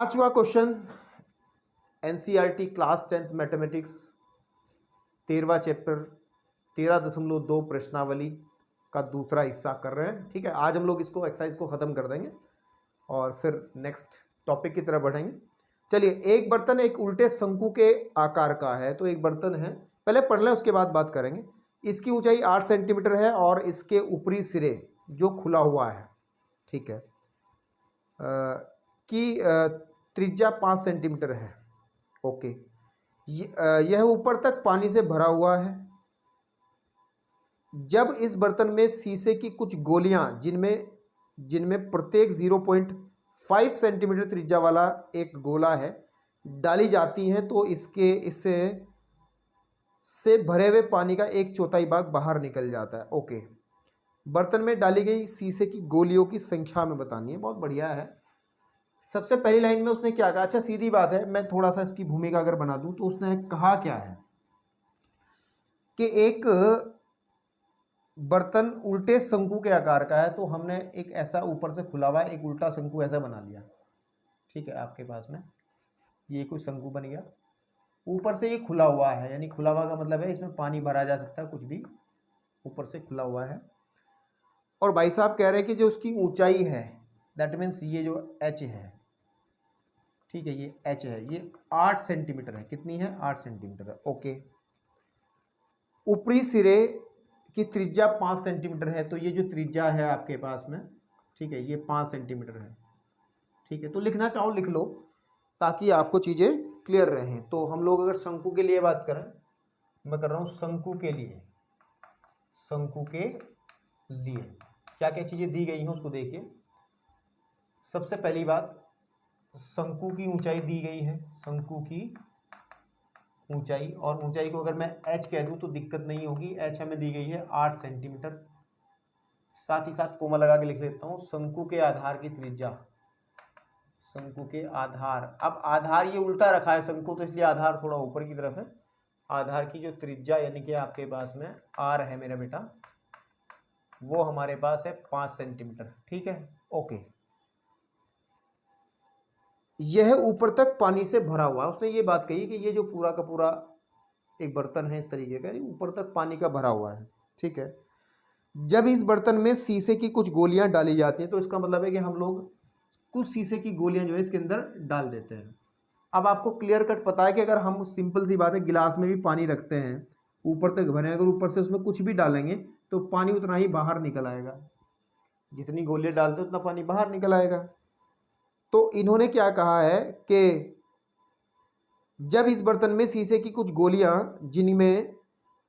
पांचवा question NCERT class 10th mathematics 13वां chapter 13.2 प्रश्नावली का दूसरा हिस्सा कर रहे हैं। ठीक है, आज हम लोग इसको एक्सरसाइज को ख़त्म कर देंगे और फिर नेक्स्ट टॉपिक की तरफ बढ़ेंगे। चलिए, एक बर्तन एक उल्टे शंकु के आकार का है। तो एक बर्तन है, पहले पढ़ लें उसके बाद बात करेंगे। इसकी ऊंचाई 8 सेंटीमीटर है और इसके ऊपरी सिरे जो खुला हुआ है, ठीक है, कि त्रिज्या 5 सेंटीमीटर है। ओके, यह ऊपर तक पानी से भरा हुआ है। जब इस बर्तन में शीशे की कुछ गोलियां जिनमें प्रत्येक 0.5 सेंटीमीटर त्रिज्या वाला एक गोला है डाली जाती हैं, तो इससे से भरे हुए पानी का 1/4 भाग बाहर निकल जाता है। ओके, बर्तन में डाली गई शीशे की गोलियों की संख्या में बतानी है। बहुत बढ़िया है। सबसे पहली लाइन में उसने क्या कहा? अच्छा, सीधी बात है, मैं थोड़ा सा इसकी भूमिका अगर बना दूं तो उसने कहा क्या है कि एक बर्तन उल्टे शंकु के आकार का है। तो हमने एक ऐसा ऊपर से खुला हुआ एक उल्टा शंकु ऐसा बना लिया। ठीक है, आपके पास में ये कोई शंकु बन गया, ऊपर से ये खुला हुआ है, यानी खुला हुआ का मतलब है इसमें पानी भरा जा सकता है, कुछ भी ऊपर से खुला हुआ है। और भाई साहब कह रहे हैं कि जो उसकी ऊंचाई है, दैट मीन्स ये जो h है, ठीक है, ये h है, ये 8 सेंटीमीटर है। कितनी है? 8 सेंटीमीटर है। ओके, ऊपरी सिरे की त्रिज्या 5 सेंटीमीटर है। तो ये जो त्रिज्या है आपके पास में, ठीक है, ये 5 सेंटीमीटर है। ठीक है, तो लिखना चाहो लिख लो ताकि आपको चीज़ें क्लियर रहें। तो हम लोग अगर शंकु के लिए बात करें, मैं कर रहा हूँ शंकु के लिए, शंकु के लिए क्या क्या चीज़ें दी गई हैं उसको देखिए। सबसे पहली बात, शंकु की ऊंचाई दी गई है, शंकु की ऊंचाई। और ऊंचाई को अगर मैं h कह दूं तो दिक्कत नहीं होगी। h हमें दी गई है 8 सेंटीमीटर। साथ ही साथ कोमा लगा के लिख लेता हूं, शंकु के आधार की त्रिज्या, शंकु के आधार। अब आधार ये उल्टा रखा है शंकु, तो इसलिए आधार थोड़ा ऊपर की तरफ है। आधार की जो त्रिज्या यानी कि आपके पास में r है मेरा बेटा, वो हमारे पास है 5 सेंटीमीटर। ठीक है, ओके। यह ऊपर तक पानी से भरा हुआ है। उसने ये बात कही कि ये जो पूरा का पूरा एक बर्तन है इस तरीके का, ऊपर तक पानी का भरा हुआ है। ठीक है, जब इस बर्तन में शीशे की कुछ गोलियां डाली जाती हैं, तो इसका मतलब है कि हम लोग कुछ शीशे की गोलियां जो है इसके अंदर डाल देते हैं। अब आपको क्लियर कट पता है कि अगर हम, सिंपल सी बात है, गिलास में भी पानी रखते हैं ऊपर तक भरे, अगर ऊपर से उसमें कुछ भी डालेंगे तो पानी उतना ही बाहर निकल आएगा। जितनी गोलियां डालते उतना पानी बाहर निकल आएगा। तो इन्होंने क्या कहा है कि जब इस बर्तन में शीशे की कुछ गोलियां जिनमें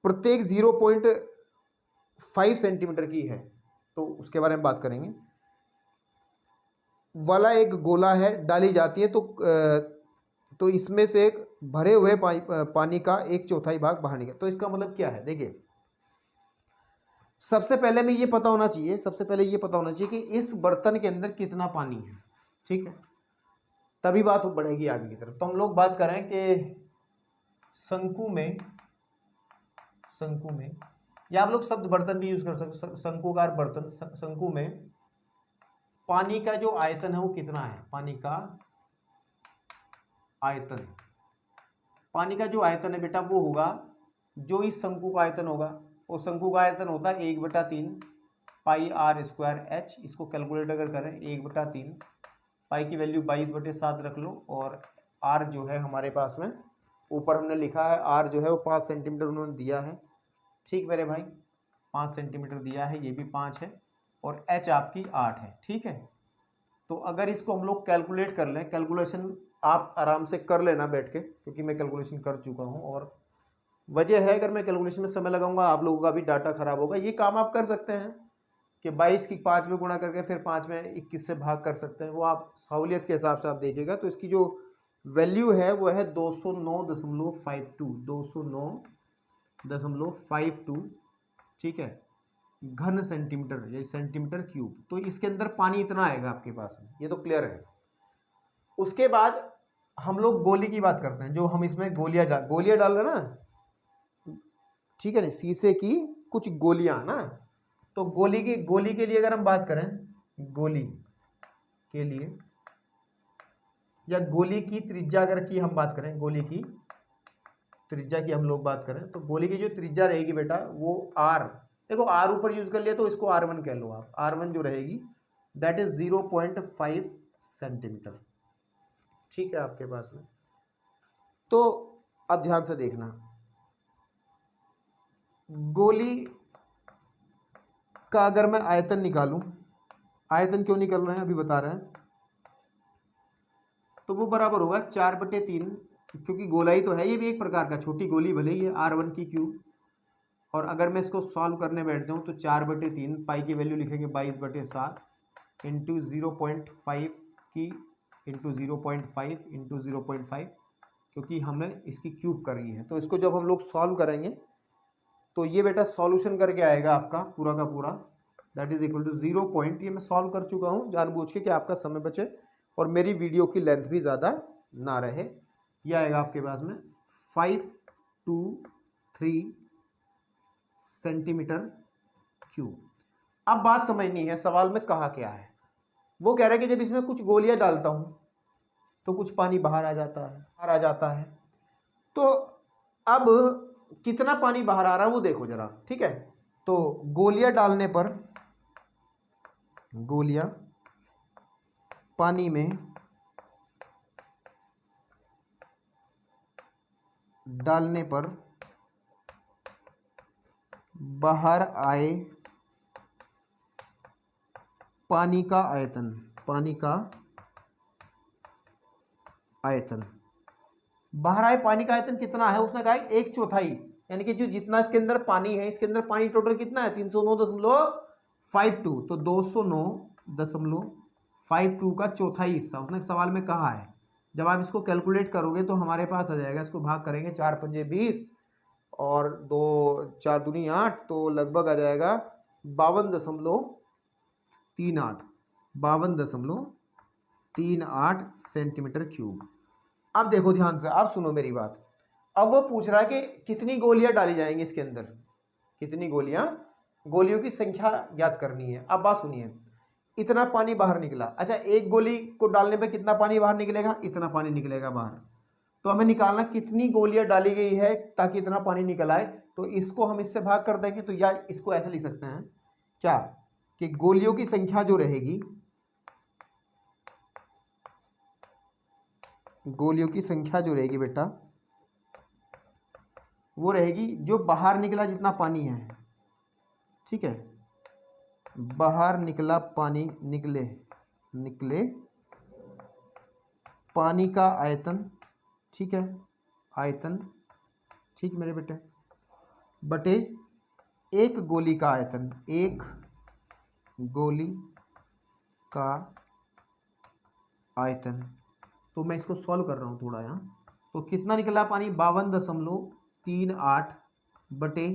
प्रत्येक 0.5 सेंटीमीटर की है, तो उसके बारे में बात करेंगे, वाला एक गोला है डाली जाती है, तो इसमें से एक भरे हुए पानी का 1/4 भाग बाहर निकले। तो इसका मतलब क्या है? देखिए, सबसे पहले में ये पता होना चाहिए, सबसे पहले ये पता होना चाहिए कि इस बर्तन के अंदर कितना पानी है। ठीक है, तभी बात बढ़ेगी आगे की तरफ। तो हम लोग बात करें कि शंकु में, या आप लोग शब्द बर्तन भी यूज कर सकते, शंकुकार बर्तन। शंकु में पानी का जो आयतन है वो कितना है? पानी का आयतन, पानी का जो आयतन है बेटा वो होगा जो इस शंकु का आयतन होगा। वो शंकु का आयतन होता है 1/3 पाई r स्क्वायर h। इसको कैलकुलेट अगर करें, 1/3 पाई की वैल्यू 22/7 रख लो, और r जो है हमारे पास में ऊपर हमने लिखा है, r जो है वो 5 सेंटीमीटर उन्होंने दिया है। ठीक मेरे भाई, 5 सेंटीमीटर दिया है, ये भी 5 है, और h आपकी 8 है। ठीक है, तो अगर इसको हम लोग कैलकुलेट कर लें, कैलकुलेशन आप आराम से कर लेना बैठ के, क्योंकि मैं कैलकुलेशन कर चुका हूँ। और वजह है, अगर मैं कैलकुलेशन में समय लगाऊंगा आप लोगों का भी डाटा खराब होगा। ये काम आप कर सकते हैं कि 22 की 5 में गुणा करके फिर 5 में 21 से भाग कर सकते हैं, वो आप सहूलियत के हिसाब से आप देखिएगा। तो इसकी जो वैल्यू है वो है 209.52, 209.52, ठीक है, घन सेंटीमीटर या सेंटीमीटर क्यूब। तो इसके अंदर पानी इतना आएगा आपके पास में, ये तो क्लियर है। उसके बाद हम लोग गोली की बात करते हैं, जो हम इसमें गोलियां डाल रहे हैं ना, ठीक है ना, शीशे की कुछ गोलियां ना। तो गोली के लिए अगर हम बात करें, गोली के लिए या गोली की त्रिज्या अगर की हम बात करें, गोली की त्रिज्या की हम लोग बात करें, तो गोली की जो त्रिज्या रहेगी बेटा वो आर, देखो आर ऊपर यूज कर लिया तो इसको R1 कह लो आप, R1 जो रहेगी दैट इज 0.5 सेंटीमीटर। ठीक है आपके पास में। तो अब ध्यान से देखना, गोली का अगर मैं आयतन निकालूं, आयतन क्यों निकल रहे हैं अभी बता रहे हैं, तो वो बराबर होगा 4/3, क्योंकि गोलाई तो है ये भी एक प्रकार का, छोटी गोली भले ही है R1 की क्यूब, और अगर मैं इसको सॉल्व करने बैठ जाऊं तो 4/3 पाई की वैल्यू लिखेंगे 22/7 इंटू 0.5 की इंटू 0.5 इंटू 0.5, क्योंकि हमने इसकी क्यूब करी है। तो इसको जब हम लोग सॉल्व करेंगे तो ये बेटा सॉल्यूशन करके आएगा आपका पूरा का पूरा, that is equal to 0 point, ये मैं सॉल्व कर चुका हूँ जानबूझ के कि आपका समय बचे और मेरी वीडियो की लेंथ भी ज़्यादा ना रहे। ये आएगा आपके पास में 523 सेंटीमीटर क्यूब। अब बात समझनी है, सवाल में कहा क्या है, वो कह रहा है कि जब इसमें कुछ गोलियां डालता हूं तो कुछ पानी बाहर आ जाता है, तो अब कितना पानी बाहर आ रहा है वो देखो जरा, ठीक है। तो गोलियां डालने पर, गोलियां पानी में डालने पर बाहर आए पानी का आयतन, पानी का आयतन, बाहर आए पानी का आयतन कितना है, उसने कहा 1/4, यानी कि जो जितना इसके अंदर पानी है, इसके अंदर पानी टोटल कितना है 309.52, तो 209.52 का चौथाई हिस्सा उसने सवाल में कहा है। जब आप इसको कैलकुलेट करोगे तो हमारे पास आ जाएगा, इसको भाग करेंगे 4 पंजे 20 और 2 4 दूनी 8, तो लगभग आ जाएगा 52.38 सेंटीमीटर क्यूब। अब देखो ध्यान से, अब सुनो मेरी बात, अब वो पूछ रहा है कि कितनी गोलियां डाली जाएंगी इसके अंदर, कितनी गोलियां, गोलियों की संख्या ज्ञात करनी है। अब बात सुनिए, इतना पानी बाहर निकला, अच्छा एक गोली को डालने पे कितना पानी बाहर निकलेगा, इतना पानी निकलेगा बाहर, तो हमें निकालना कितनी गोलियां डाली गई है ताकि इतना पानी निकल आए, तो इसको हम इससे भाग कर देंगे, तो या इसको ऐसे लिख सकते हैं क्या कि गोलियों की संख्या जो रहेगी, गोलियों की संख्या जो रहेगी बेटा वो रहेगी जो बाहर निकला जितना पानी है, ठीक है, बाहर निकला पानी, निकले पानी का आयतन, ठीक है, आयतन, ठीक मेरे बेटे, बटे एक गोली का आयतन, एक गोली का आयतन। तो मैं इसको सॉल्व कर रहा हूँ थोड़ा यहाँ, तो कितना निकला पानी 52.38 बटे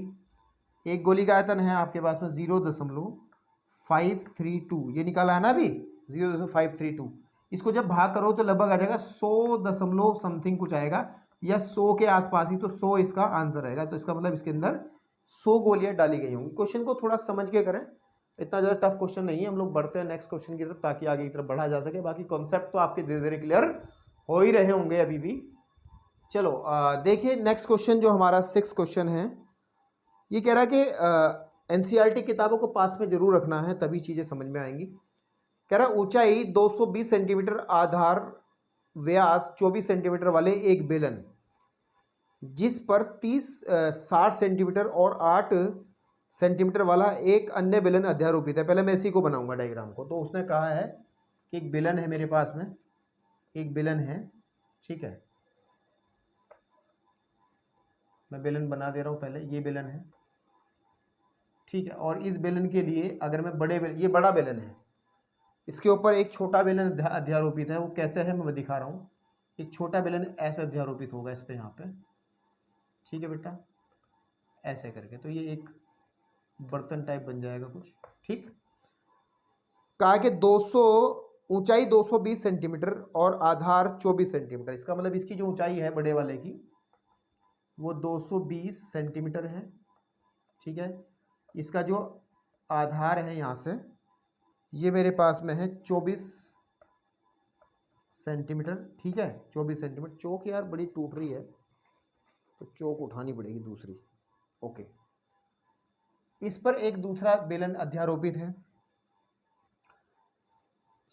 एक गोली का आयतन है आपके पास में 0.532, ये निकाला है ना अभी 0.532, इसको जब भाग करो तो लगभग आ जाएगा 100 दशमलव समथिंग कुछ आएगा, या 100 के आसपास ही, तो 100 इसका आंसर आएगा। तो इसका मतलब इसके अंदर 100 गोलियां डाली गई होंगी। क्वेश्चन को थोड़ा समझ के करें, इतना ज़्यादा टफ क्वेश्चन नहीं है। हम लोग बढ़ते हैं नेक्स्ट क्वेश्चन की तरफ ताकि आगे की तरफ बढ़ा जा सके, बाकी कॉन्सेप्ट तो आपके धीरे धीरे क्लियर हो ही रहे होंगे अभी भी। चलो देखिए नेक्स्ट क्वेश्चन जो हमारा 6 क्वेश्चन है, ये कह रहा है कि एनसीईआरटी किताबों को पास में जरूर रखना है तभी चीज़ें समझ में आएंगी। कह रहा है ऊंचाई 220 सेंटीमीटर, आधार व्यास 24 सेंटीमीटर वाले एक बेलन जिस पर 60 सेंटीमीटर और 8 सेंटीमीटर वाला एक अन्य बेलन अध्यारोपित है। पहले मैं इसी को बनाऊंगा डायग्राम को। तो उसने कहा है कि एक बेलन है मेरे पास में, एक बेलन है, ठीक है, मैं बेलन बना दे रहा हूं पहले, ये बेलन है, ठीक है, और इस बेलन के लिए अगर मैं बड़े बेलन, ये बड़ा बेलन है, इसके ऊपर एक छोटा बेलन अध्यारोपित है। वो कैसे है मैं दिखा रहा हूँ। एक छोटा बेलन ऐसे अध्यारोपित होगा इस पे, यहाँ पे, ठीक है बेटा, ऐसे करके, तो ये एक बर्तन टाइप बन जाएगा कुछ, ठीक। कहा कि 200 ऊंचाई 220 सेंटीमीटर और आधार 24 सेंटीमीटर, इसका मतलब इसकी जो ऊंचाई है बड़े वाले की वो 220 सेंटीमीटर है, ठीक है। इसका जो आधार है यहाँ से, ये मेरे पास में है 24 सेंटीमीटर, ठीक है 24 सेंटीमीटर। चौक यार बड़ी टूट रही है तो चौक उठानी पड़ेगी दूसरी। ओके, इस पर एक दूसरा बेलन अध्यारोपित है।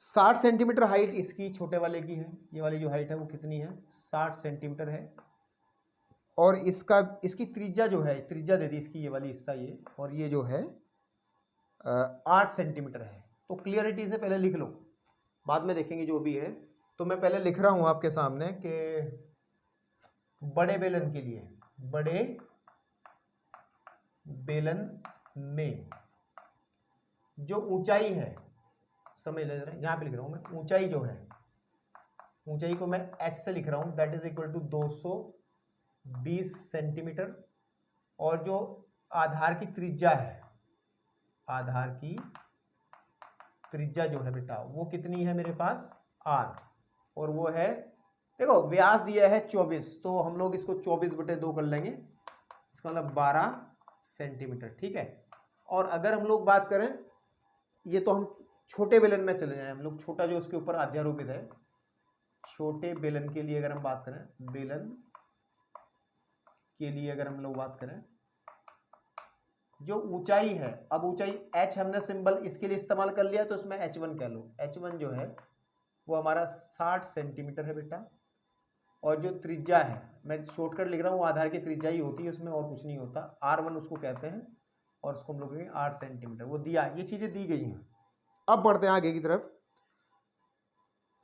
60 सेंटीमीटर हाइट इसकी छोटे वाले की है। ये वाली जो हाइट है वो कितनी है, 60 सेंटीमीटर है। और इसकी त्रिज्या जो है, त्रिज्या दे दी इसकी ये वाली हिस्सा ये, और ये जो है 8 सेंटीमीटर है। तो क्लियरिटी से पहले लिख लो, बाद में देखेंगे जो भी है। तो मैं पहले लिख रहा हूं आपके सामने कि बड़े बेलन के लिए, बड़े बेलन में जो ऊंचाई है, समझ ले रहे हैं, यहां पे लिख रहा हूं मैं, ऊंचाई जो है, ऊंचाई को मैं h से लिख रहा हूं, that is equal to 220 centimetre. और जो आधार की त्रिज्या है, आधार की त्रिज्या जो है बेटा वो कितनी है मेरे पास, r, और वो है, देखो व्यास दिया है 24, तो हम लोग इसको 24/2 कर लेंगे, इसका मतलब 12 सेंटीमीटर, ठीक है। और अगर हम लोग बात करें, ये तो हम छोटे बेलन में चले जाएं, हम लोग छोटा जो उसके ऊपर अध्यारोपित है, छोटे बेलन के लिए अगर हम बात करें, बेलन के लिए अगर हम लोग बात करें, जो ऊंचाई है, अब ऊंचाई h हमने सिंबल इसके लिए इस्तेमाल कर लिया तो इसमें h1 कह लो। h1 जो है वो हमारा 60 सेंटीमीटर है बेटा। और जो त्रिज्या है, मैं शॉर्टकट लिख रहा हूँ, आधार की त्रिज्या ही होती है उसमें, और कुछ नहीं होता, r1 उसको कहते हैं, और उसको हम लोग कहेंगे 8 सेंटीमीटर। वो दिया, ये चीजें दी गई हैं। अब बढ़ते हैं आगे की तरफ।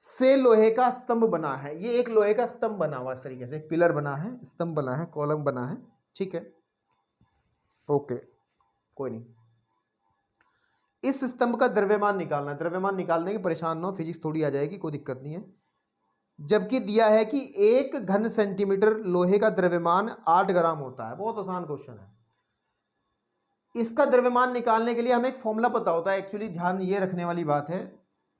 से लोहे का स्तंभ बना है, ये एक लोहे का स्तंभ बना हुआ इस तरीके से, पिलर बना है, स्तंभ बना है, कॉलम बना है, ठीक है, ओके, कोई नहीं। इस स्तंभ का द्रव्यमान निकालना है, द्रव्यमान निकालने की परेशान ना हो, फिजिक्स थोड़ी आ जाएगी, कोई दिक्कत नहीं है। जबकि दिया है कि 1 घन सेंटीमीटर लोहे का द्रव्यमान 8 ग्राम होता है, बहुत आसान क्वेश्चन है। इसका द्रव्यमान निकालने के लिए हमें एक फॉर्मूला पता होता है। एक्चुअली ध्यान ये रखने वाली बात है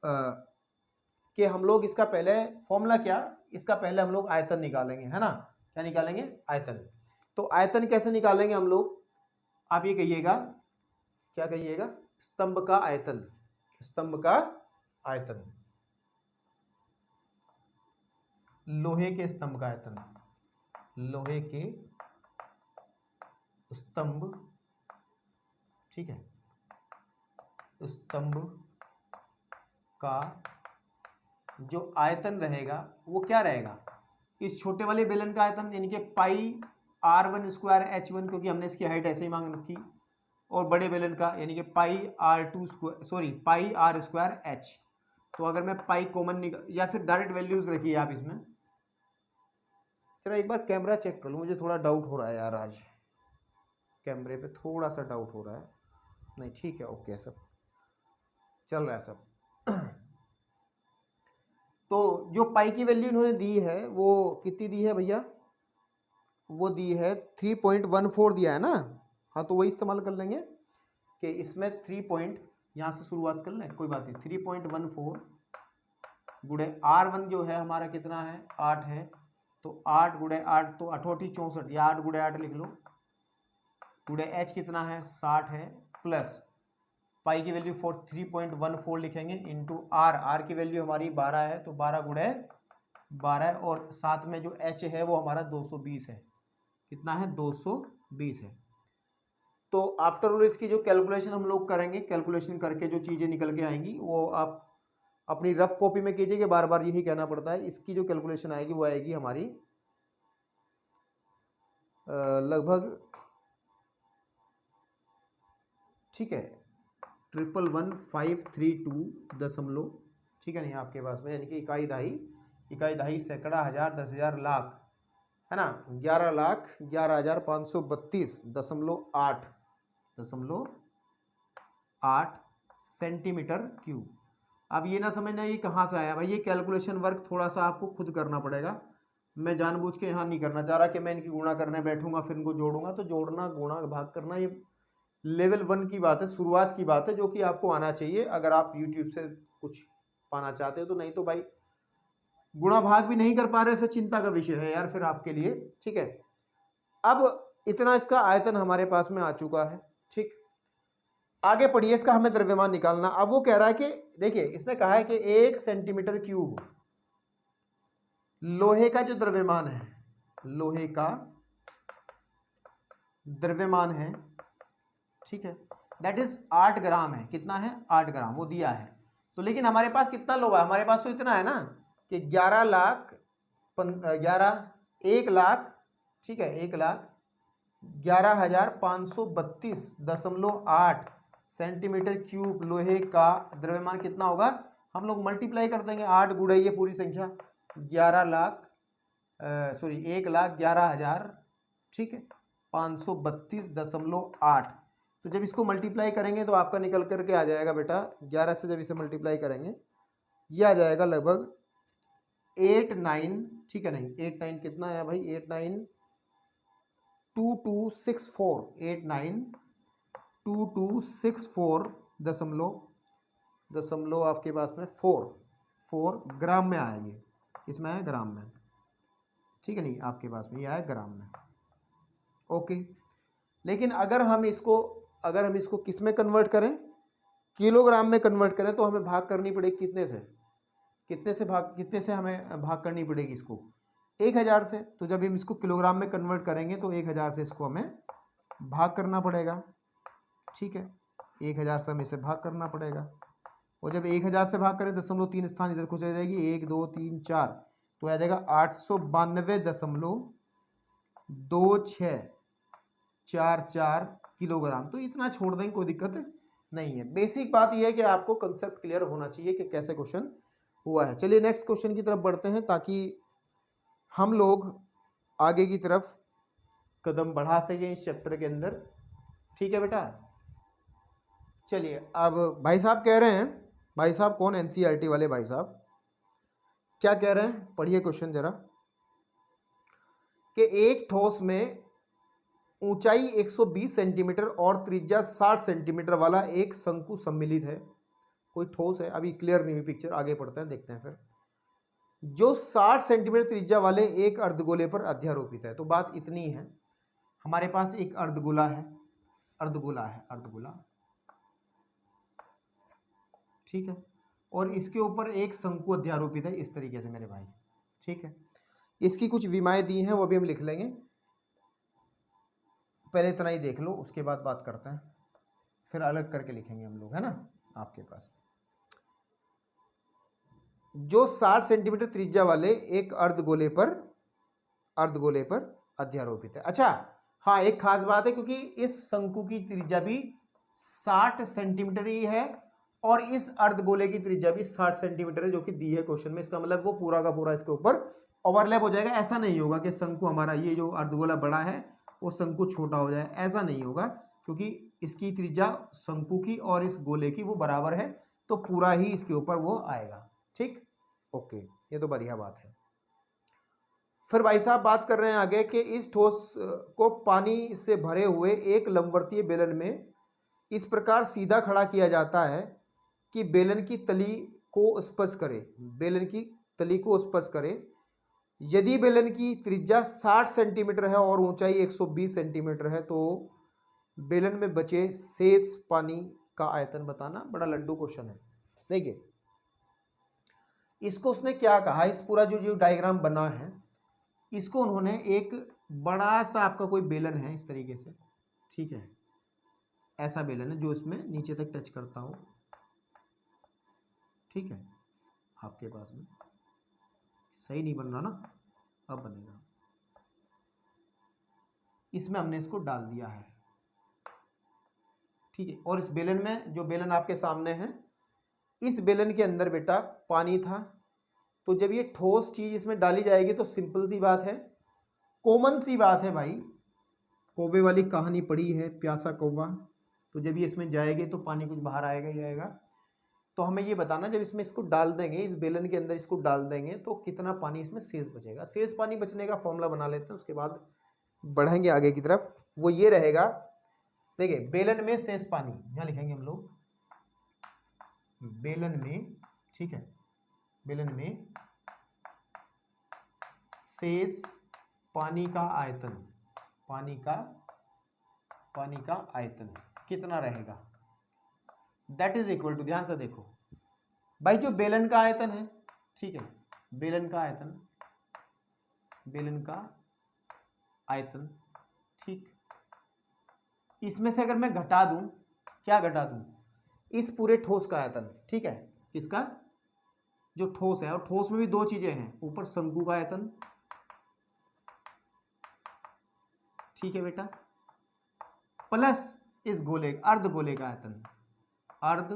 कि हम लोग इसका पहले फॉर्मूला क्या, इसका पहले हम लोग आयतन निकालेंगे, है ना, क्या निकालेंगे, आयतन। तो आयतन कैसे निकालेंगे हम लोग, आप ये कहिएगा, क्या कहिएगा, स्तंभ का आयतन, स्तंभ का आयतन, लोहे के स्तंभ का आयतन, लोहे के स्तंभ, ठीक है, स्तंभ का जो आयतन रहेगा वो क्या रहेगा, इस छोटे वाले बेलन का आयतन यानी कि पाई r1 स्क्वायर h1, क्योंकि हमने इसकी हाइट ऐसे ही मांग रखी, और बड़े बेलन का यानी कि पाई r2 स्क्वायर, सॉरी पाई r स्क्वायर h। तो अगर मैं पाई कॉमन निकाल, या फिर डायरेक्ट वैल्यूज रखिए आप इसमें। चलो एक बार कैमरा चेक कर लूँ, मुझे थोड़ा डाउट हो रहा है यार, आज कैमरे पे थोड़ा सा डाउट हो रहा है। नहीं ठीक है, ओके, सब चल रहा है सब। तो जो पाई की वैल्यू इन्होंने दी है वो कितनी दी है भैया, वो दी है 3.14 दिया है ना। हाँ तो वही इस्तेमाल कर लेंगे कि इसमें 3 पॉइंट, यहाँ से शुरुआत कर लें, कोई बात नहीं, 3.14 गुणे r1 जो है हमारा कितना है, 8 है, तो 8 गुणे 8 तो 88 64, या 8 गुणे 8 लिख लो, गुणे h कितना है 60 है, प्लस पाई की वैल्यू 3.14 लिखेंगे, इंटू r की वैल्यू हमारी 12 है, तो 12 गुणे 12, और साथ में जो h है वो हमारा 220 है, कितना है 220 है। तो आफ्टर ऑल इसकी जो कैलकुलेशन हम लोग करेंगे, कैलकुलेशन करके जो चीज़ें निकल के आएंगी वो आप अपनी रफ कॉपी में कीजिए, कि बार बार यही कहना पड़ता है। इसकी जो कैलकुलेशन आएगी वो आएगी हमारी लगभग, ठीक है, 111,532 दशमलव, ठीक है नहीं आपके पास में, यानी कि इकाई दहाई सैकड़ा हजार 10,000 लाख, है ना, 11,11,532.8 सेंटीमीटर क्यूब। अब ये ना समझना ये कहाँ से आया भाई, ये कैलकुलेशन वर्क थोड़ा सा आपको खुद करना पड़ेगा। मैं जानबूझ के यहाँ नहीं करना चाह रहा कि मैं इनकी गुणा करने बैठूंगा फिर इनको जोड़ूंगा, तो जोड़ना गुणा भाग करना ये लेवल 1 की बात है, शुरुआत की बात है, जो कि आपको आना चाहिए अगर आप यूट्यूब से कुछ पाना चाहते हो। तो नहीं तो भाई गुणा भाग भी नहीं कर पा रहे, फिर चिंता का विषय है यार फिर आपके लिए, ठीक है। अब इतना इसका आयतन हमारे पास में आ चुका है, ठीक, आगे पढ़िए, इसका हमें द्रव्यमान निकालना। अब वो कह रहा है कि देखिए इसने कहा है कि 1 सेंटीमीटर क्यूब लोहे का जो द्रव्यमान है, लोहे का द्रव्यमान है, ठीक है, दैट इज 8 ग्राम है। कितना है? 8 ग्राम, वो दिया है। तो लेकिन हमारे पास कितना लोहा है? हमारे पास तो इतना है ना कि 1 लाख, ठीक है, 1,11,532.8 सेंटीमीटर क्यूब लोहे का द्रव्यमान कितना होगा? हम लोग मल्टीप्लाई कर देंगे, 8 गुणे ये पूरी संख्या 1,11,000, ठीक है, 532.8। तो जब इसको मल्टीप्लाई करेंगे तो आपका निकल करके आ जाएगा बेटा, 11 से जब इसे मल्टीप्लाई करेंगे ये आ जाएगा लगभग 89, ठीक है, नहीं 89 कितना है भाई, 892264 दशमलव आपके पास में 4 ग्राम में आया। ये किसमें है? ग्राम में, ठीक है, नहीं आपके पास में ये आया ग्राम में। ओके, लेकिन अगर हम इसको किस में कन्वर्ट करें? किलोग्राम में कन्वर्ट करें तो हमें भाग करनी पड़ेगी कितने से हमें भाग करनी पड़ेगी इसको? 1000 से। तो जब हम इसको किलोग्राम में कन्वर्ट करेंगे तो 1000 से इसको हमें भाग करना पड़ेगा, ठीक है, 1000 से हमें इसे भाग करना पड़ेगा। और जब 1000 से भाग करें 0.3 स्थान इधर कुछ आ जाएगी, 1 2 3 4, तो आ जाएगा 892.2644 किलोग्राम। तो इतना छोड़ देंगे, कोई दिक्कत नहीं है। बेसिक बात यह है कि आपको कंसेप्ट क्लियर होना चाहिए कि कैसे क्वेश्चन हुआ है। चलिए नेक्स्ट क्वेश्चन की तरफ बढ़ते हैं ताकि हम लोग आगे की तरफ कदम बढ़ा सकें इस चैप्टर के अंदर, ठीक है बेटा। चलिए अब भाई साहब कह रहे हैं, भाई साहब कौन? एनसीईआरटी वाले भाई साहब क्या कह रहे हैं? पढ़िए क्वेश्चन जरा, कि एक ठोस में ऊंचाई 120 सेंटीमीटर और त्रिज्या 60 सेंटीमीटर वाला एक शंकु सम्मिलित है। कोई ठोस है, अभी क्लियर नहीं हुई पिक्चर, आगे पढ़ते हैं, देखते हैं फिर। जो 60 सेंटीमीटर त्रिज्या वाले एक अर्धगोले पर अध्यारोपित है। तो बात इतनी है, हमारे पास एक अर्धगोला है, अर्धगोला, ठीक है, और इसके ऊपर एक शंकु अध्यारोपित है इस तरीके से मेरे भाई, ठीक है। इसकी कुछ विमाएं दी हैं, वो भी हम लिख लेंगे, पहले इतना ही देख लो, उसके बाद बात करते हैं, फिर अलग करके लिखेंगे हम लोग, है ना। आपके पास जो 60 सेंटीमीटर त्रिज्या वाले एक अर्धगोले पर अध्यारोपित है। अच्छा हाँ, एक खास बात है, क्योंकि इस शंकु की त्रिज्या भी 60 सेंटीमीटर ही है और इस अर्धगोले की त्रिज्या भी 60 सेंटीमीटर है, जो कि दी है क्वेश्चन में। इसका मतलब वो पूरा का पूरा इसके ऊपर ओवरलैप हो जाएगा। ऐसा नहीं होगा कि शंकु हमारा ये जो अर्धगोला बड़ा है वो शंकु छोटा हो जाए, ऐसा नहीं होगा, क्योंकि इसकी त्रिज्या शंकु की और इस गोले की वो बराबर है, तो पूरा ही इसके ऊपर वो आएगा, ठीक। ओके, ये तो बढ़िया बात है। फिर भाई साहब बात कर रहे हैं आगे कि इस ठोस को पानी से भरे हुए एक लंबवर्तीय बेलन में इस प्रकार सीधा खड़ा किया जाता है कि बेलन की तली को स्पर्श करे। यदि बेलन की त्रिज्या 60 सेंटीमीटर है और ऊंचाई 120 सेंटीमीटर है तो बेलन में बचे शेष पानी का आयतन बताना। बड़ा लड्डू क्वेश्चन है। देखिए इसको उसने क्या कहा, इस पूरा जो डायग्राम बना है इसको उन्होंने एक बड़ा सा आपका कोई बेलन है इस तरीके से, ठीक है, ऐसा बेलन है जो इसमें नीचे तक टच करता हो, ठीक है, आपके पास में सही नहीं बन रहा ना, अब बनेगा। इसमें हमने इसको डाल दिया है, ठीक है, और इस बेलन में, जो बेलन आपके सामने है, इस बेलन के अंदर बेटा पानी था। तो जब ये ठोस चीज इसमें डाली जाएगी तो सिंपल सी बात है, कॉमन सी बात है भाई, कौवे वाली कहानी पड़ी है, प्यासा कौवा, तो जब ये इसमें जाएगी तो पानी कुछ बाहर आएगा ही आएगा। तो हमें ये बताना, जब इसमें इसको डाल देंगे, इस बेलन के अंदर इसको डाल देंगे तो कितना पानी इसमें शेष बचेगा। शेष पानी बचने का फॉर्मूला बना लेते हैं, उसके बाद बढ़ेंगे आगे की तरफ। वो ये रहेगा, देखिए बेलन में शेष पानी, यहाँ लिखेंगे हम लोग बेलन में, ठीक है, बेलन में शेष पानी का आयतन कितना रहेगा, दैट इज इक्वल टू, ध्यान से देखो भाई, जो बेलन का आयतन है, ठीक है, बेलन का आयतन बेलन का आयतन। ठीक, इसमें से अगर मैं घटा दूं, क्या घटा दूं, इस पूरे ठोस का आयतन। ठीक है, किसका, जो ठोस है, और ठोस में भी दो चीजें हैं, ऊपर शंकु का आयतन, ठीक है बेटा, प्लस इस गोले अर्ध गोले का आयतन, अर्ध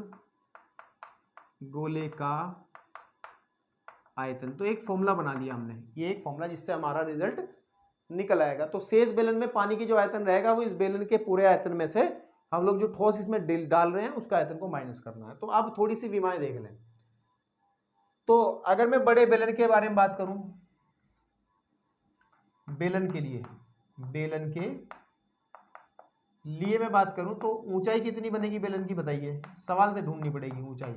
गोले का आयतन। तो एक फॉर्मूला बना लिया हमने, ये एक फॉर्मूला जिससे हमारा रिजल्ट निकल आएगा। तो शेष बेलन में पानी की जो आयतन रहेगा वो इस बेलन के पूरे आयतन में से हम लोग जो ठोस इसमें डाल रहे हैं उसका आयतन को माइनस करना है। तो अब थोड़ी सी विमाएं देख लें। तो अगर मैं बड़े बेलन के बारे में बात करूं, बेलन के लिए, बेलन के लिए मैं बात करूं तो ऊंचाई कितनी बनेगी बेलन की, बताइए। सवाल से ढूंढनी पड़ेगी ऊंचाई,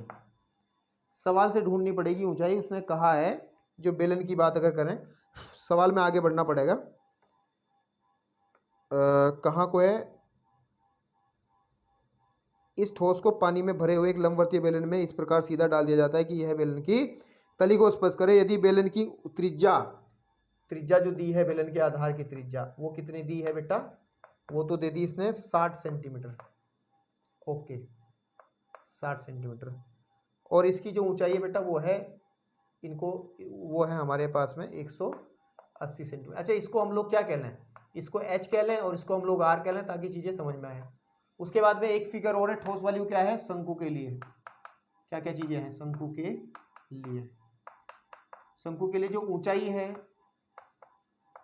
सवाल से ढूंढनी पड़ेगी ऊंचाई। उसने कहा है जो बेलन की बात अगर करें, सवाल में आगे बढ़ना पड़ेगा। कहाँ को है, इस ठोस को पानी में भरे हुए एक लंबवर्तीय बेलन में इस प्रकार सीधा डाल दिया जाता है कि यह बेलन की तली को स्पर्श करे। यदि बेलन की त्रिज्या, त्रिज्या जो दी है बेलन के आधार की त्रिज्या, वो कितनी दी है बेटा, वो तो दे दी इसने 60 सेंटीमीटर। Okay, 60 centimetre. और इसकी जो ऊंचाई है बेटा वो है, इनको वो है हमारे पास में 180 सेंटीमीटर। अच्छा, इसको हम लोग क्या कह लें, इसको एच कह लें और इसको हम लोग आर कह लें ताकि चीज़ें समझ में आए। उसके बाद में एक फिगर और है, ठोस वाली, क्या है, शंकु के लिए। क्या क्या चीज़ें हैं शंकु के लिए, शंकु के लिए जो ऊंचाई है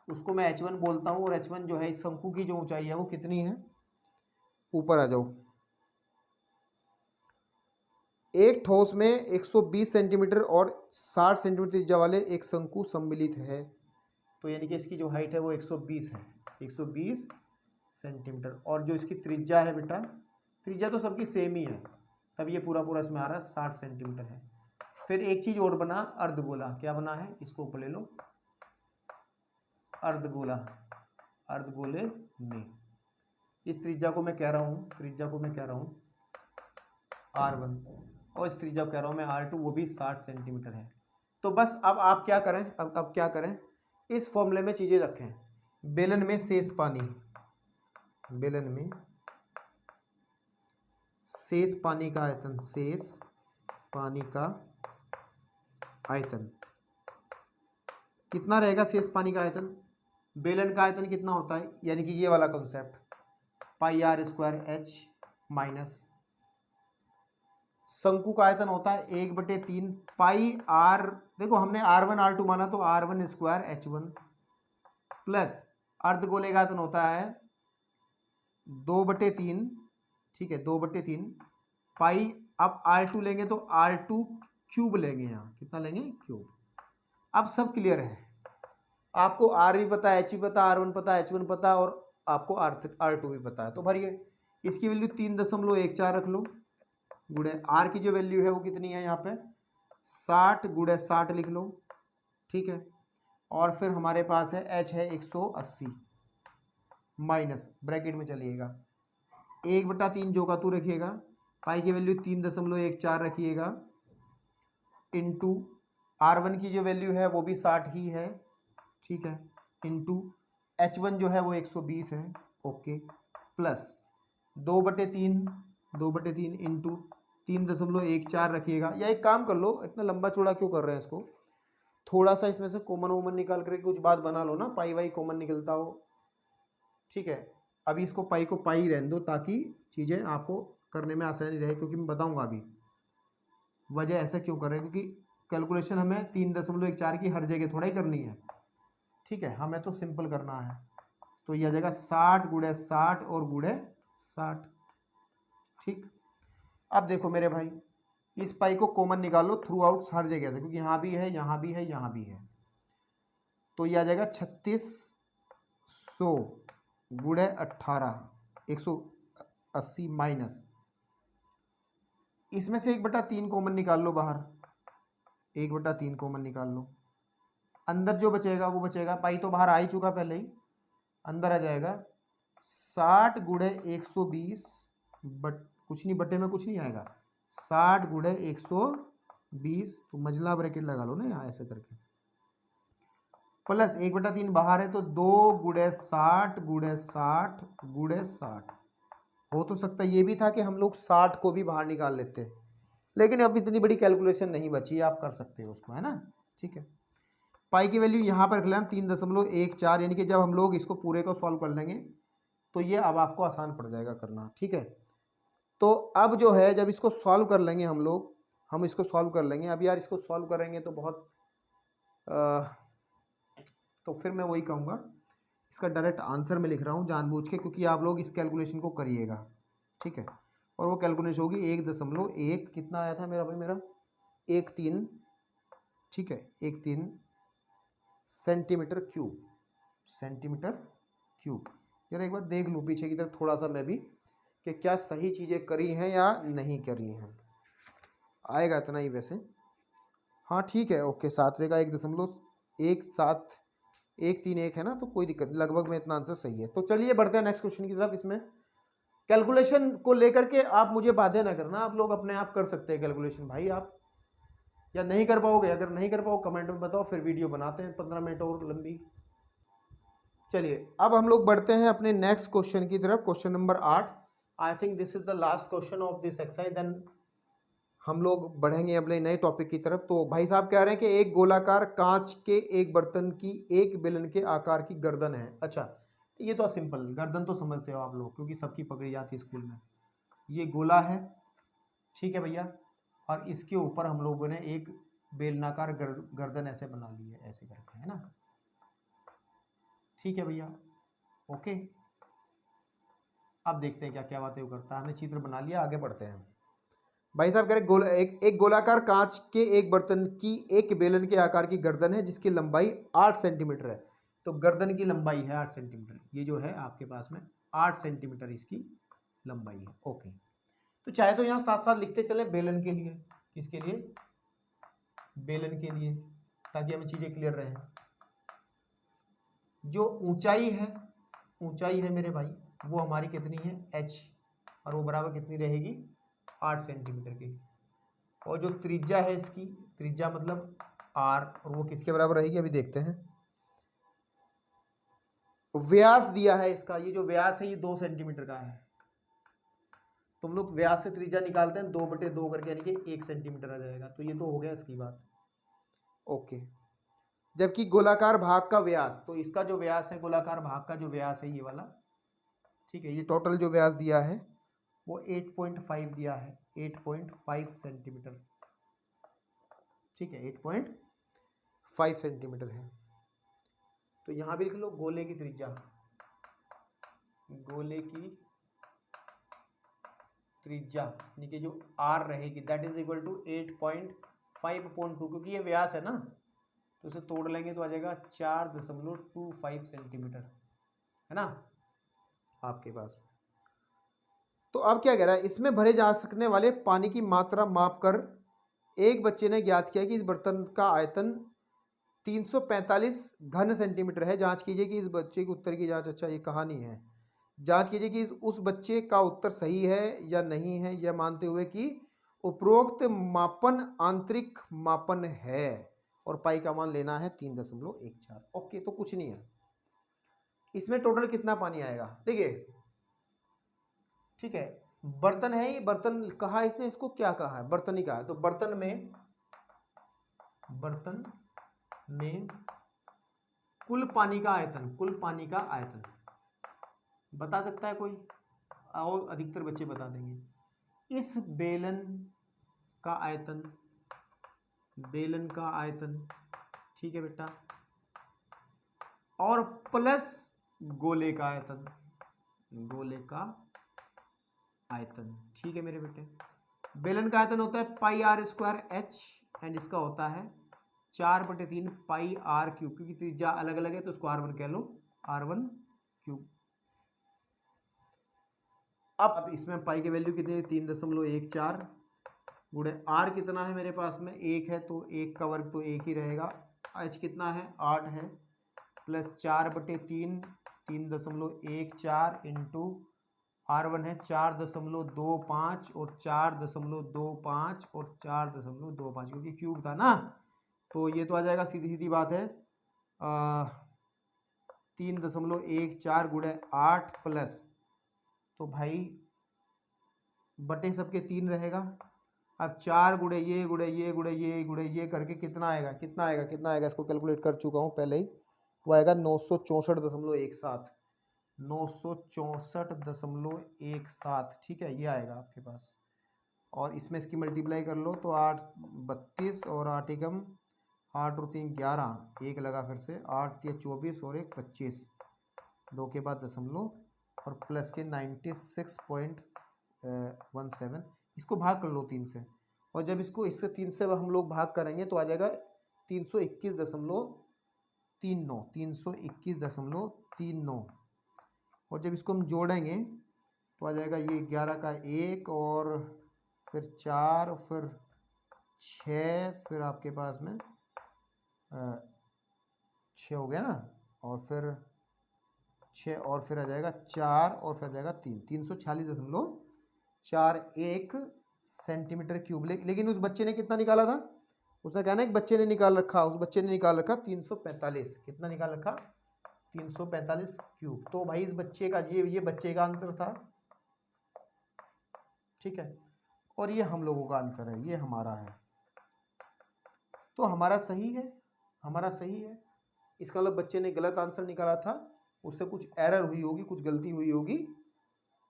उसको मैं h1 बोलता हूँ, और h1 जो है इस शंकु की जो ऊंचाई है वो कितनी है, ऊपर आ जाओ। एक ठोस में 120 सेंटीमीटर और 60 सेंटीमीटर त्रिज्या वाले एक शंकु सम्मिलित है। तो यानी कि इसकी जो हाइट है वो 120 है, 120 सेंटीमीटर। और जो इसकी त्रिज्या है बेटा, त्रिज्या तो सबकी सेम ही है, तब ये पूरा पूरा इसमें आ रहा है 60 सेंटीमीटर है। फिर एक चीज़ और बना, अर्धगोला। क्या बना है, इसको ऊपर ले लो, अर्धगोला। अर्धगोले में इस त्रिज्या को मैं कह रहा हूँ, त्रिज्या को मैं कह रहा हूँ R1, और इस त्रिज्या को कह रहा हूँ मैं R2, वो भी 60 सेंटीमीटर है। तो बस अब आप क्या करें, अब क्या करें, इस फॉर्मूले में चीज़ें रखें। बेलन में शेष पानी, बेलन में शेष पानी का आयतन, शेष पानी का आयतन कितना रहेगा, शेष पानी का आयतन, बेलन का आयतन कितना होता है, यानी कि ये वाला concept, pi r square h minus शंकु का आयतन होता है 1/3 पाई आर। देखो हमने R1 R2 माना तो R1 स्क्वायर H1 प्लस अर्धगोले का आयतन होता है 2/3, ठीक है, 2/3 पाई। अब R2 लेंगे तो R2 क्यूब लेंगे, यहाँ कितना लेंगे, क्यूब। अब सब क्लियर है, आपको R भी पता है, H भी पता, R1 पता, H1 पता, और आपको R2 भी पता है। तो भरिए, इसकी वैल्यू 3.14 रख लो, गुणे R की जो वैल्यू है वो कितनी है यहाँ पे 60 गुणे 60 लिख लो, ठीक है। और फिर हमारे पास है H है 180 माइनस ब्रैकेट में चलिएगा 1/3 जो का तू रखिएगा, पाई की वैल्यू 3.14 रखिएगा, इंटू R1 की जो वैल्यू है वो भी 60 ही है, ठीक है, इंटू H1 जो है वो 120 है, ओके, प्लस 2/3 इंटू 3.14 रखिएगा। या एक काम कर लो, इतना लंबा चौड़ा क्यों कर रहे हैं इसको, थोड़ा सा इसमें से कॉमन वोमन निकाल करके कुछ बात बना लो ना, पाई वाई कॉमन निकलता हो, ठीक है। अभी इसको पाई को पाई रहने दो ताकि चीज़ें आपको करने में आसानी रहे, क्योंकि मैं बताऊंगा अभी वजह ऐसा क्यों कर रहे हैं, क्योंकि कैलकुलेशन हमें 3.14 की हर जगह थोड़ा ही करनी है, ठीक है, हमें तो सिंपल करना है। तो यह जगह 60 गुणे 60 और गुणे 60, ठीक। अब देखो मेरे भाई, इस पाई को कॉमन निकालो थ्रू आउट हर जगह से, क्योंकि यहाँ भी है, यहाँ भी है, यहाँ भी है। तो यह आ जाएगा 3600 गुणे 18, 180 माइनस, इसमें से 1/3 कॉमन निकाल लो बाहर, 1/3 कॉमन निकाल लो, अंदर जो बचेगा वो बचेगा, पाई तो बाहर आ ही चुका पहले ही, अंदर आ जाएगा 60 गुणे 120 बट कुछ नहीं, बटे में कुछ नहीं आएगा, 60 गुणे 120, तो मझला ब्रैकेट लगा लो ना यहाँ ऐसे करके, प्लस 1/3 बाहर है तो 2 गुणे 60 गुणे 60 गुणे 60। हो तो सकता ये भी था कि हम लोग 60 को भी बाहर निकाल लेते, लेकिन अब इतनी बड़ी कैलकुलेशन नहीं बची, आप कर सकते हो उसको, है ना। ठीक है, पाई की वैल्यू यहाँ पर रख लेना 3.14, यानी कि जब हम लोग इसको पूरे को सॉल्व कर लेंगे तो ये अब आपको आसान पड़ जाएगा करना। ठीक है, तो अब जो है जब इसको सॉल्व कर लेंगे हम इसको सॉल्व कर लेंगे। अब यार इसको सॉल्व करेंगे तो बहुत तो फिर मैं वही कहूँगा, इसका डायरेक्ट आंसर मैं लिख रहा हूँ जानबूझ के, क्योंकि आप लोग इस कैलकुलेशन को करिएगा। ठीक है, और वो कैलकुलेशन होगी 1.1 कितना आया था मेरा भाई, मेरा 1.3, ठीक है 1.3 सेंटीमीटर क्यूब। जरा एक बार देख लूँ पीछे की तरफ थोड़ा सा मैं भी, कि क्या सही चीज़ें करी हैं या नहीं करी हैं। आएगा इतना ही वैसे, हाँ ठीक है, ओके 7वें का 1.17131 है ना, तो कोई दिक्कत नहीं, लगभग में इतना आंसर सही है। तो चलिए बढ़ते हैं नेक्स्ट क्वेश्चन की तरफ। इसमें कैलकुलेशन को लेकर के आप मुझे बाध्य ना करना, आप लोग अपने आप कर सकते हैं कैलकुलेशन भाई, आप या नहीं कर पाओगे, अगर नहीं कर पाओ कमेंट में बताओ, फिर वीडियो बनाते हैं 15 मिनट और लंबी। चलिए अब हम लोग बढ़ते हैं अपने नेक्स्ट क्वेश्चन की तरफ, question number 8। I think this is the last question of this exercise, then हम लोग बढ़ेंगे अपने नए टॉपिक की तरफ। तो भाई साहब कह रहे हैं कि एक गोलाकार कांच के एक बर्तन की एक बेलन के आकार की गर्दन है। अच्छा, ये तो सिंपल, गर्दन तो समझते हो आप लोग क्योंकि सबकी पकड़ी जाती है स्कूल में। ये गोला है, ठीक है भैया, और इसके ऊपर हम लोगों ने एक बेलनाकार गर्दन ऐसे बना ली है, ऐसे करके, है ना। ठीक है भैया, ओके। अब देखते हैं क्या क्या बातें वो करता है। हमने चित्र बना लिया, आगे बढ़ते हैं। भाई साहब कह रहे एक गोलाकार कांच के एक बर्तन की एक बेलन के आकार की गर्दन है जिसकी लंबाई 8 सेंटीमीटर है। तो गर्दन की लंबाई है 8 सेंटीमीटर, ये जो है आपके पास में 8 सेंटीमीटर इसकी लंबाई है। ओके, तो चाहे तो यहाँ साथ साथ लिखते चले बेलन के लिए, किसके लिए, बेलन के लिए, ताकि हमें चीजें क्लियर रहे। जो ऊंचाई है मेरे भाई, वो हमारी कितनी है h, और वो बराबर कितनी रहेगी 8 सेंटीमीटर की। और जो त्रिज्या है इसकी, त्रिज्या मतलब r, और वो किसके बराबर रहेगी अभी देखते हैं। व्यास दिया है इसका, ये जो व्यास है ये 2 सेंटीमीटर का है। तुम लोग व्यास से त्रिज्या निकालते हैं 2/2 करके, यानी कि 1 सेंटीमीटर आ जाएगा। तो ये तो हो गया इसकी बात, ओके। जबकि गोलाकार भाग का व्यास, तो इसका जो व्यास है गोलाकार भाग का जो व्यास है ये वाला, ठीक है, ये टोटल जो व्यास दिया है वो 8.5 दिया है, 8.5 सेंटीमीटर, ठीक है 8.5 सेंटीमीटर है। तो यहां भी लिख लो गोले की त्रिज्या, गोले की त्रिज्या यानी कि जो r रहेगी दैट इज इक्वल टू 8.5/2, क्योंकि ये व्यास है ना, तो उसे तोड़ लेंगे तो आ जाएगा 4.25 सेंटीमीटर, है ना आपके पास। तो अब क्या कह रहा है, इसमें भरे जा सकने वाले पानी की मात्रा मापकर एक बच्चे ने ज्ञात किया कि इस बर्तन का आयतन 345 घन सेंटीमीटर है। जांच कीजिए कि इस बच्चे के उत्तर की जांच, अच्छा ये कहानी है, जांच कीजिए कि उस बच्चे का उत्तर सही है या नहीं है, यह मानते हुए कि उपरोक्त मापन आंतरिक मापन है और पाई का मान लेना है 3.14। ओके, तो कुछ नहीं है इसमें, टोटल कितना पानी आएगा देखिए, ठीक है। बर्तन है, ये बर्तन कहा इसने, इसको क्या कहा है, बर्तन ही कहा है। तो बर्तन में कुल पानी का आयतन बता सकता है कोई, और अधिकतर बच्चे बता देंगे। इस बेलन का आयतन, ठीक है बेटा, और प्लस गोले का आयतन, ठीक है मेरे बेटे। बेलन का आयतन होता है πr² h, एंड इसका होता है 4/3 πr क्यूब, क्योंकि त्रिज्या अलग अलग है तो इसको r1 कह लो, r1 क्यूब। अब इसमें पाई की वैल्यू कितनी है 3.14 गुणे r कितना है मेरे पास में 1 है, तो 1 का वर्ग तो 1 ही रहेगा। h कितना है 8 है, प्लस 4/3 3.14 इंटू r1 है 4.25 और 4.25 और 4.25, क्योंकि क्यूब था ना, तो ये तो आ जाएगा सीधी सीधी बात है 3.14 गुणे 8 प्लस, तो भाई बटे सबके 3 रहेगा। अब 4 गुणे ये गुणे ये गुणे ये गुणे ये करके कितना आएगा, कितना आएगा, कितना आएगा, इसको कैलकुलेट कर चुका हूँ पहले ही। वो आएगा 964.17, 964.17, ठीक है, ये आएगा आपके पास। और इसमें इसकी मल्टीप्लाई कर लो तो 8 32 और 8 एकम 8 और 3 11, एक लगा फिर से, 8 या 24 और 1 25, 2 के बाद दशमलव और प्लस के 96.17। इसको भाग कर लो 3 से, और जब इसको इससे 3 से हम लोग भाग करेंगे तो आ जाएगा 321.39, 321.39। और जब इसको हम जोड़ेंगे तो आ जाएगा ये 11 का 1 और फिर 4 फिर 6, फिर आपके पास में 6 हो गया ना, और फिर 6 और फिर आ जाएगा 4 और फिर आ जाएगा 3, 346.41 सेंटीमीटर क्यूब। लेकिन उस बच्चे ने कितना निकाला था, उसने कहा ना एक बच्चे ने निकाल रखा, उस बच्चे ने निकाल रखा 345, कितना निकाल रखा, 345 क्यूब। तो भाई इस बच्चे का ये बच्चे का आंसर था, ठीक है, और ये हम लोगों का आंसर है, ये हमारा है। तो हमारा सही है, हमारा सही है। इसका मतलब बच्चे ने गलत आंसर निकाला था, उससे कुछ एरर हुई होगी, कुछ गलती हुई होगी।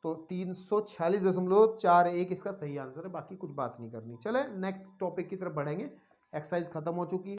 तो 346.41 इसका सही आंसर है, बाकी कुछ बात नहीं करनी। चले नेक्स्ट टॉपिक की तरफ बढ़ेंगे। एक्सरसाइज खत्म हो चुकी है।